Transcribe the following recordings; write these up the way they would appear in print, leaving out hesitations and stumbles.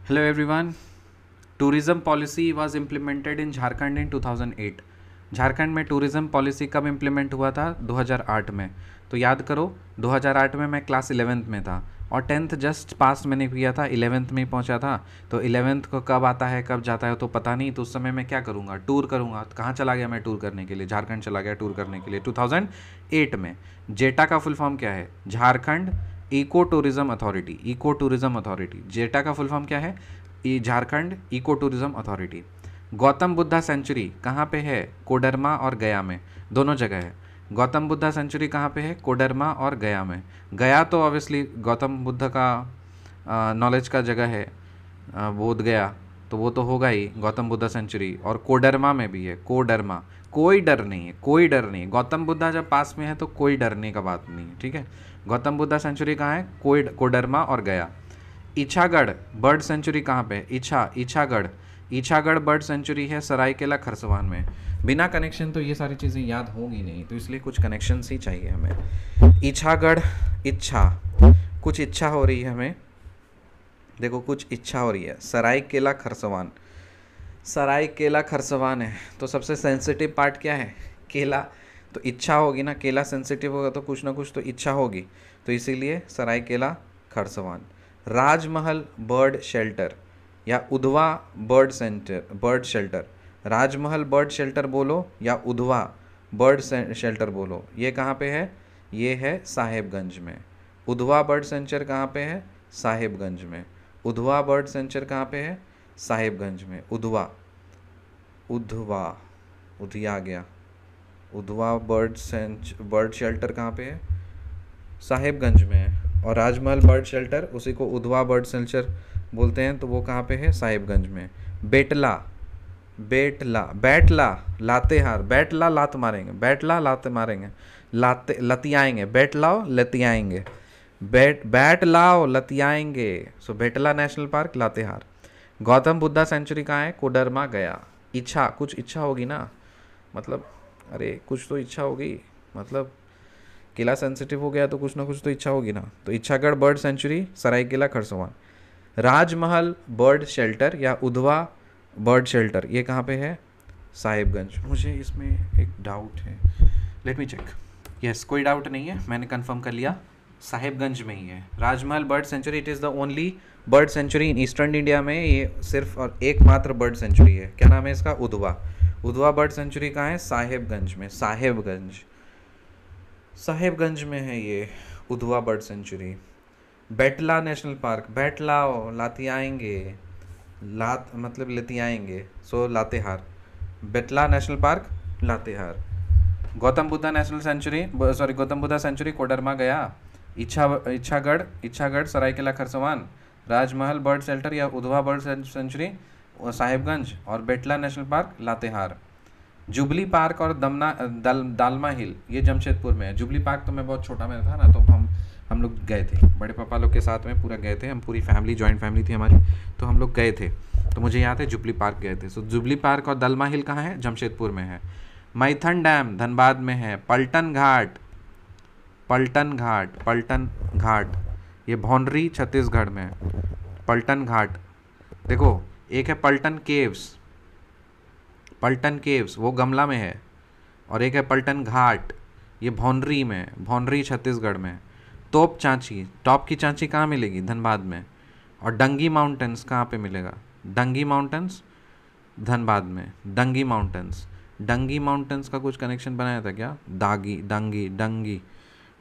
Hello everyone. Tourism policy was implemented in Jharkhand in 2008. Jharkhand में tourism policy कब implement हुआ था? 2008 में। तो याद करो, 2008 में मैं क्लास 11th में था और 10th जस्ट पास मैंने किया था, 11th में ही पहुंचा था। तो 11th को कब आता है कब जाता है तो पता नहीं। तो उस समय मैं क्या करूँगा? टूर करूँगा। तो कहाँ चला गया मैं टूर करने के लिए? झारखंड चला गया टूर करने के लिए 2008 में। जेटा का फुल फॉर्म क्या है? Jharkhand eco tourism authority. Eco tourism authority, JETA का फुल फॉर्म क्या है? Jharkhand eco tourism authority. Gautam Buddha sanctuary कहाँ पे है? कोडरमा और गया में, दोनों जगह है। गौतम बुद्धा सेंचुरी कहाँ पे है? कोडरमा और गया में। गया तो ऑब्वियसली गौतम बुद्ध का नॉलेज का जगह है, बोध गया, तो वो तो होगा ही गौतम बुद्धा सेंचुरी। और कोडरमा में भी है, कोडरमा। कोई डर नहीं है, कोई डर नहीं है। गौतम बुद्धा जब पास में है तो कोई डरने का बात नहीं है, ठीक है। गौतम बुद्धा सेंचुरी कहाँ है? कोडरमा और गया। इछागढ़ बर्ड सेंचुरी कहाँ पे है? इछागढ़। इछागढ़ बर्ड सेंचुरी है सरायकेला खरसवान में। बिना कनेक्शन तो ये सारी चीज़ें याद होंगी नहीं, तो इसलिए कुछ कनेक्शंस ही चाहिए हमें। इछागढ़, इच्छा, कुछ इच्छा हो रही है हमें। देखो कुछ इच्छा हो रही है। सरायकेला खरसवान, सरायकेला खरसवान है तो सबसे सेंसिटिव पार्ट क्या है? केला। तो इच्छा होगी ना, केला सेंसिटिव होगा तो कुछ ना कुछ तो इच्छा होगी, तो इसीलिए सरायकेला खरसवान। राजमहल बर्ड शेल्टर या उधवा बर्ड शेल्टर। राजमहल बर्ड शेल्टर बोलो या उधवा बर्ड शेल्टर बोलो, ये कहाँ पे है? ये है साहेबगंज में। उधवा बर्ड सेंचर कहाँ पे है? साहेबगंज में। उधवा बर्ड सेंचर कहाँ पे है? साहेबगंज में। उधवा, उधवा, उधिया गया। उधवा बर्ड शेल्टर कहाँ पे है? साहेबगंज में है। और राजमहल बर्ड शेल्टर उसी को उधवा बर्ड शेल्टर बोलते हैं, तो वो कहाँ पे है? साहिबगंज में। बेटला, बेटला, बैटला, लातेहार। बैटला लात मारेंगे, बैटला लात मारेंगे, लाते लतियाएंगे। बैटलाओ लतियाएंगे, बैट लाओ लतियाएंगे। So Betla national park Latehar. Gautam Buddha sanctuary कहाँ है? कोडरमा गया। इच्छा, कुछ इच्छा होगी ना, मतलब अरे कुछ तो इच्छा होगी, मतलब किला सेंसिटिव हो गया तो कुछ ना कुछ तो इच्छा होगी ना। तो इच्छागढ़ बर्ड सेंचुरी सरायकेला खरसवान। राजमहल बर्ड शेल्टर या उधवा बर्ड शेल्टर, ये कहाँ पे है? साहिबगंज। मुझे इसमें एक डाउट है, लेट मी चेक। यस, कोई डाउट नहीं है, मैंने कंफर्म कर लिया, साहिबगंज में ही है। Rajmahal bird sanctuary, it is the only bird sanctuary in eastern India में। ये सिर्फ और एकमात्र बर्ड सेंचुरी है। क्या नाम है इसका? उधवा। उधवा बर्ड सेंचुरी कहाँ है? साहेबगंज में। साहेबगंज, साहेबगंज में है ये Udhwa bird sanctuary. Betla national park, बैटलाओ लातियाएंगे, लात मतलब लतियाएंगे, so Latehar. Betla national park Latehar. Gautam Buddha national sanctuary, sorry Gautam Buddha sanctuary Koderma Gaya. Ichagarh Seraikela Kharsawan. राजमहल बर्ड शेल्टर या उधवा बर्ड सेंचुरी साहिबगंज। और Betla national park Latehar. Jubilee park और दालमा हिल, ये जमशेदपुर में है। जुबली पार्क तो मैं बहुत छोटा में था ना, तो हम लोग गए थे बड़े पापा लोग के साथ में, पूरा गए थे हम, पूरी फैमिली, जॉइंट फैमिली थी हमारी, तो हम लोग गए थे। तो मुझे याद है जुबली पार्क गए थे। सो जुबली पार्क और दालमा हिल कहाँ है? जमशेदपुर में है। मैथन डैम धनबाद में है। पलटन घाट, पलटन घाट, पलटन घाट, ये भौंडरी छत्तीसगढ़ में है। पलटन घाट। देखो एक है पलटन केव्स, पलटन केव्स वो गमला में है, और एक है पलटन घाट, ये भौंडरी में, भौंडरी छत्तीसगढ़ में। तोप चांची, टॉप की चांची कहाँ मिलेगी? धनबाद में। और डंगी माउंटेन्स कहाँ पे मिलेगा? डंगी माउंटेन्स धनबाद में। डंगी माउंटेन्स, डंगी माउंटेन्स का कुछ कनेक्शन बनाया था क्या? दागी, डंगी, डंगी,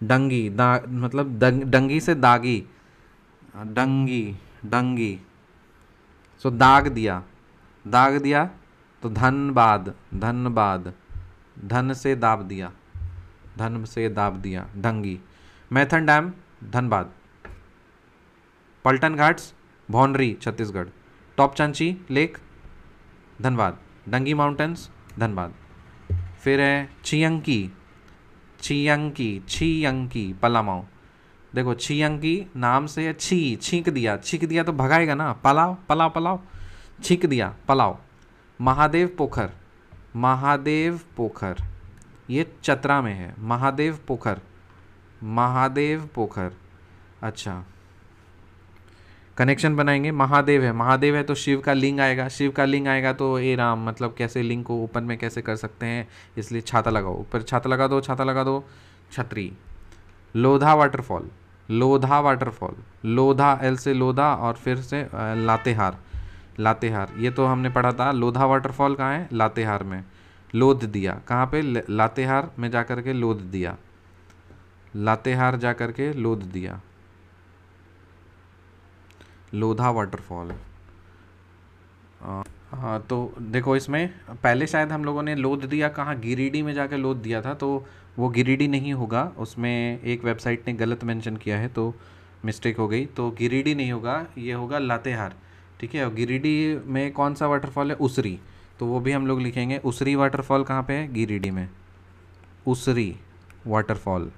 डंगी मतलब डंगी से दागी, डंगी, डंगी, सो दाग दिया, दाग दिया तो धनबाद, धनबाद, धन से दाब दिया, धन से दाब दिया, dengue. Maithon dam Dhanbad. Paltan Ghats Bhaundri Chhattisgarh. Topchanchi lake Dhanbad. Dangi mountains Dhanbad. फिर है छियंकी, छियंकी, छियंकी पलामाऊ। देखो छियंकी नाम से है, छींक दिया, छींक दिया तो भगाएगा ना, पलाव, पलाव, पलाव, छींक दिया, पलाव। महादेव पोखर, महादेव पोखर, ये चतरा में है। महादेव पोखर, महादेव पोखर, अच्छा। कनेक्शन बनाएंगे। महादेव है, महादेव है तो शिव का लिंग आएगा, शिव का लिंग आएगा तो ए राम, मतलब कैसे लिंग को ऊपर में कैसे कर सकते हैं, इसलिए छाता लगाओ, ऊपर छाता लगा दो, छाता लगा दो, छतरी। Lodha waterfall, Lodha waterfall, Lodha L से लोधा और फिर से लातेहार, लातेहार, ये तो हमने पढ़ा था। लोधा वाटरफॉल कहाँ है? लातेहार में। लोध दिया कहाँ पे? लातेहार में जा कर के लोध दिया, लातेहार जा कर के लोध दिया, लोधा वाटरफॉल। हाँ तो देखो इसमें पहले शायद हम लोगों ने लोध दिया कहाँ? गिरिडीह में जाकर लोध दिया था, तो वो गिरिडीह नहीं होगा, उसमें एक वेबसाइट ने गलत मेंशन किया है तो मिस्टेक हो गई, तो गिरिडीह नहीं होगा, ये होगा लातेहार, ठीक है। और गिरिडीह में कौन सा वाटरफॉल है? उसरी, तो वो भी हम लोग लिखेंगे। उसरी वाटरफॉल कहाँ पे है? गिरिडीह में। उसरी वाटरफॉल,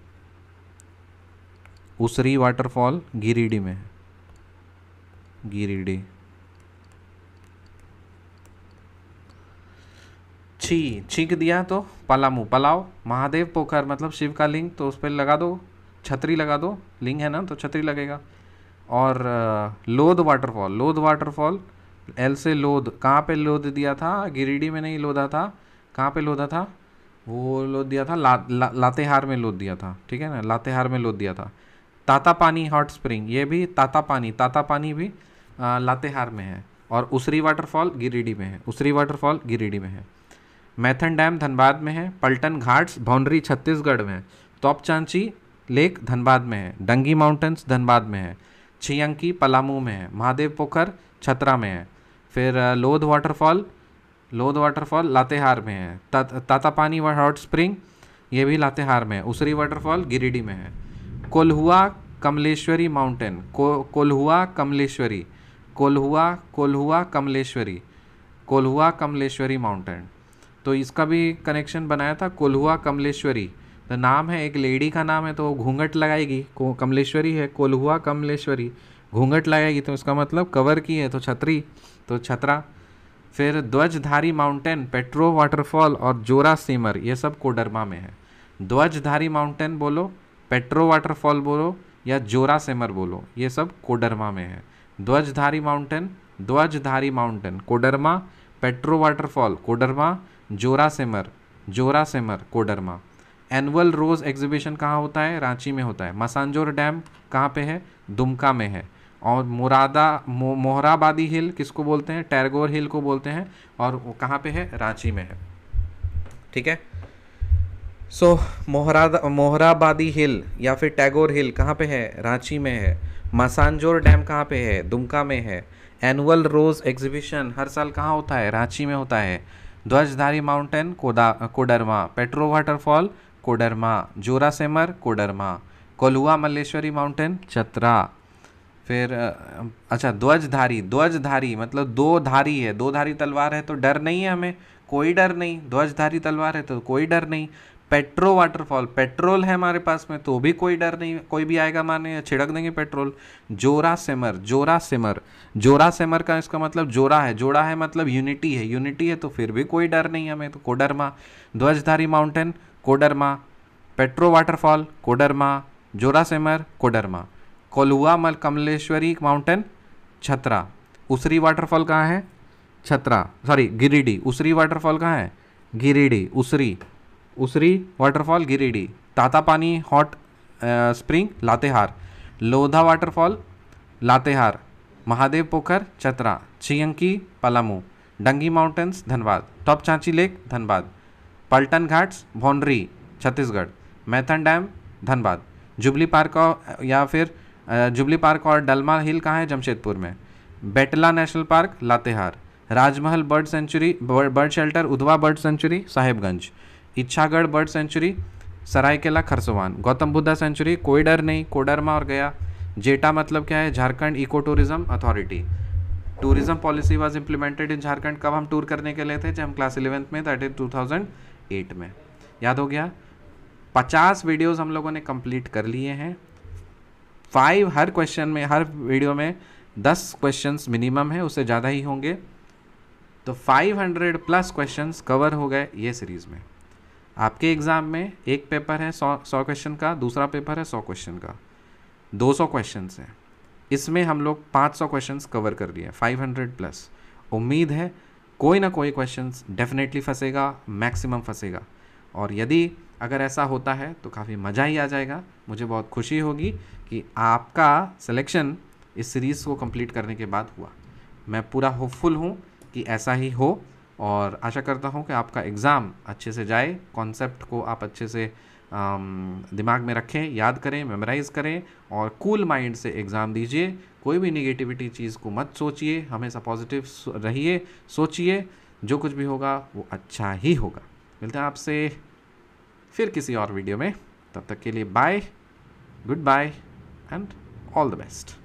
उसरी वाटरफॉल गिरिडीह में है, गिरिडीह। छींक दिया तो पलामू, पलाव। महादेव पोखर मतलब शिव का लिंग, तो उस पर लगा दो, छतरी लगा दो, लिंग है ना तो छतरी लगेगा। और लोध वाटरफॉल, लोध वाटरफॉल एल से लोध, कहाँ पे लोध दिया था? गिरिडीह में नहीं लोधा था, कहाँ पे लोधा था? वो लोध दिया था लातेहार में लोध दिया था, ठीक है ना, लातेहार में लोध दिया था। ताता पानी हॉट स्प्रिंग, ये भी ताता पानी भी लातेहार में है। और उसरी वाटरफॉल गिरिडीह में है, उसरी वाटरफॉल गिरिडीह में है। मैथन डैम धनबाद में है। पल्टन घाट्स भौंडरी छत्तीसगढ़ में है। तोपचांची लेक धनबाद में है। डंगी माउंटेन्स धनबाद में है। छियंकी पलामू में है। महादेव पोखर छतरा में है। फिर लोध वाटरफॉल, लोध वाटरफॉल लातेहार में है। तातापानी हॉट स्प्रिंग ये भी लातेहार में है। उसरी वाटरफॉल गिरिडीह में है। कोल्हुआ कमलेश्वरी माउंटेन, कोल्हुआ कमलेश्वरी, कोल्हुआ कमलेश्वरी, कोल्हुआ कमलेश्वरी माउंटेन, तो इसका भी कनेक्शन बनाया था। कोल्हुआ कमलेश्वरी तो नाम है, एक लेडी का नाम है तो वो घूंघट लगाएगी, कमलेश्वरी है, कोल्हुआ कमलेश्वरी, घूंघट लगाएगी तो इसका मतलब कवर की है, तो छतरी, तो छतरा। फिर ध्वजधारी माउंटेन, पेट्रो वाटरफॉल और जोरा सिमर, ये सब कोडरमा में है। ध्वजधारी माउंटेन बोलो, पेट्रो वाटरफॉल बोलो या जोरा सिमर बोलो, ये सब कोडरमा में है। Dhwajdhari mountain, Dhwajdhari mountain Koderma, Petro waterfall Koderma, Jora Simar Koderma. Annual rose exhibition कहाँ होता है? रांची में होता है। मसांजोर डैम कहाँ पे है? दुमका में है। और मोहराबादी हिल किसको बोलते हैं? टैगोर हिल को बोलते हैं, और वो कहाँ पे है? रांची में है, ठीक है। सो मोहराबादी हिल या फिर टैगोर हिल कहाँ पे है? रांची में है। मसांजोर डैम कहाँ पे है? दुमका में है। एनुअल रोज एग्जीबिशन हर साल कहाँ होता है? रांची में होता है। Dhwajdhari mountain Koderma, Petro waterfall Koderma, Jora Simar Koderma, Kolhua Malleshwari mountain Chatra. फिर अच्छा ध्वजधारी मतलब दो धारी है, दो धारी तलवार है तो डर नहीं है हमें, कोई डर नहीं। ध्वजधारी तलवार है तो कोई डर नहीं। पेट्रो वाटरफॉल, पेट्रोल है हमारे पास में तो भी कोई डर नहीं, कोई भी आएगा मारने छिड़क देंगे पेट्रोल। जोरा सिमर का इसका मतलब जोड़ा है मतलब यूनिटी है तो फिर भी कोई डर नहीं हमें, तो Koderma. Dhwajdhari mountain Koderma, Petro waterfall Koderma, Jora Simar Koderma. Kolhua Kamleshwari mountain Chatra. Usri waterfall कहाँ है? छतरा, सॉरी गिरिडीह। उसरी वाटरफॉल कहाँ है? Giridih. Usri waterfall Giridih. Tatapani hot spring Latehar. Lodha waterfall Latehar. Mahadev Pokhar Chatra. Chhiyanki Palamu. Dangi mountains Dhanbad. Topchanchi lake Dhanbad. Paltan Ghats Bhaundri Chhattisgarh. Maithon dam Dhanbad. Jubilee Park या फिर जुबली पार्क और डलमा हिल कहाँ है? जमशेदपुर में। Betla national park Latehar. Rajmahal bird sanctuary, bird shelter Udhwa bird sanctuary Sahibganj. Ichagarh bird sanctuary Saraikela Kharsawan. Gautam Buddha sanctuary कोई डर नहीं, कोडरमा और गया। जेटा मतलब क्या है? Jharkhand eco tourism authority. Tourism policy was implemented in Jharkhand, कब हम टूर करने के लिए थे? जब हम क्लास 11th में, दैट इज 2008 में। याद हो गया? 50 वीडियोस हम लोगों ने कंप्लीट कर लिए हैं। 5 हर क्वेश्चन में, हर वीडियो में 10 क्वेश्चंस मिनिमम है, उससे ज़्यादा ही होंगे, तो 500+ क्वेश्चंस कवर हो गए ये सीरीज़ में। आपके एग्ज़ाम में एक पेपर है 100 क्वेश्चन का, दूसरा पेपर है 100 क्वेश्चन का, 200 क्वेश्चंस हैं। इसमें हम लोग 500 क्वेश्चंस कवर कर लिए, 500 प्लस। उम्मीद है कोई ना कोई क्वेश्चंस डेफिनेटली फंसेगा, मैक्सिमम फंसेगा, और यदि अगर ऐसा होता है तो काफ़ी मज़ा ही आ जाएगा। मुझे बहुत खुशी होगी कि आपका सिलेक्शन इस सीरीज़ को कंप्लीट करने के बाद हुआ। मैं पूरा होपफुल हूँ कि ऐसा ही हो, और आशा करता हूँ कि आपका एग्ज़ाम अच्छे से जाए, कॉन्सेप्ट को आप अच्छे से दिमाग में रखें, याद करें, मेमोराइज़ करें, और कूल माइंड से एग्ज़ाम दीजिए। कोई भी नेगेटिविटी चीज़ को मत सोचिए, हमेशा पॉजिटिव रहिए, सोचिए, जो कुछ भी होगा वो अच्छा ही होगा। मिलते हैं आपसे फिर किसी और वीडियो में, तब तक के लिए bye, good bye and all the best.